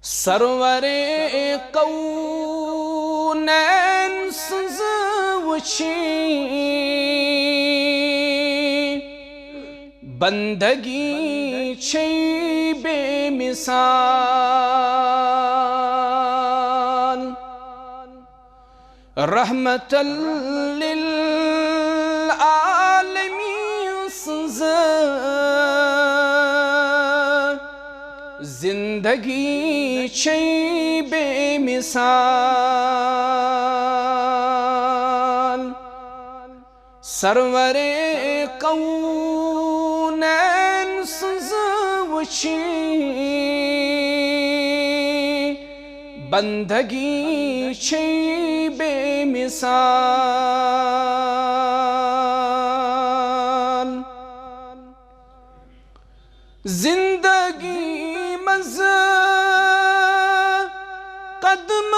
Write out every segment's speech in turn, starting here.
سرور کونین sons وچھی بندگی چھی بے مثال رحمت للعالمین سنز زندگی چھی بے مثال سرور کونین سنز وچھی بندگی چھی بے مثال زندگی مز قدم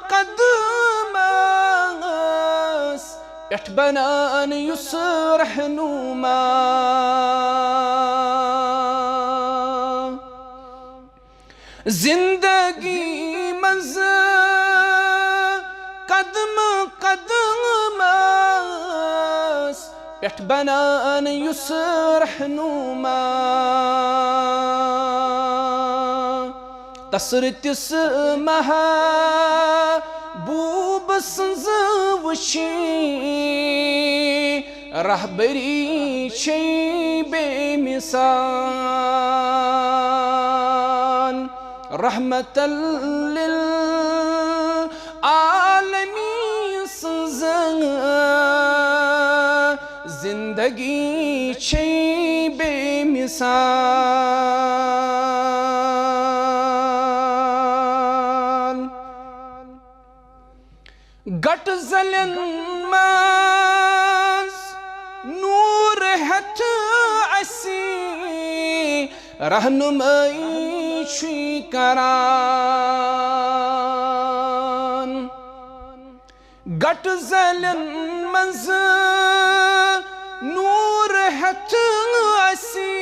قدم پیٹھ بنان یس رہنما زندگی مز قدم قدم پیٹھ بنان یس رہنما تسرتس محبوب سنز وچھی رہبری چھی بے مثال رحمت للعالمین سنز زندگی چھی بے مثال گٹ زلن ماز نور ہتھ اسی رہنمائی چھی کران گٹ زلن ماز نور ہتھ اسی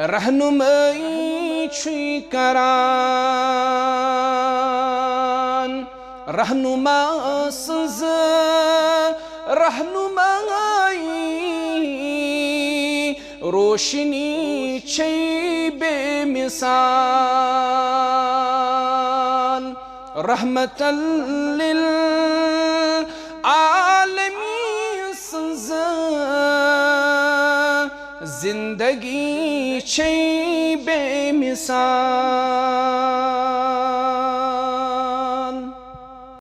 رہنمائی چھی کران رہنما سنز رہنمائی روشنی چھی بے مثال رحمت للعالمین سنز زندگی چھی بے مثال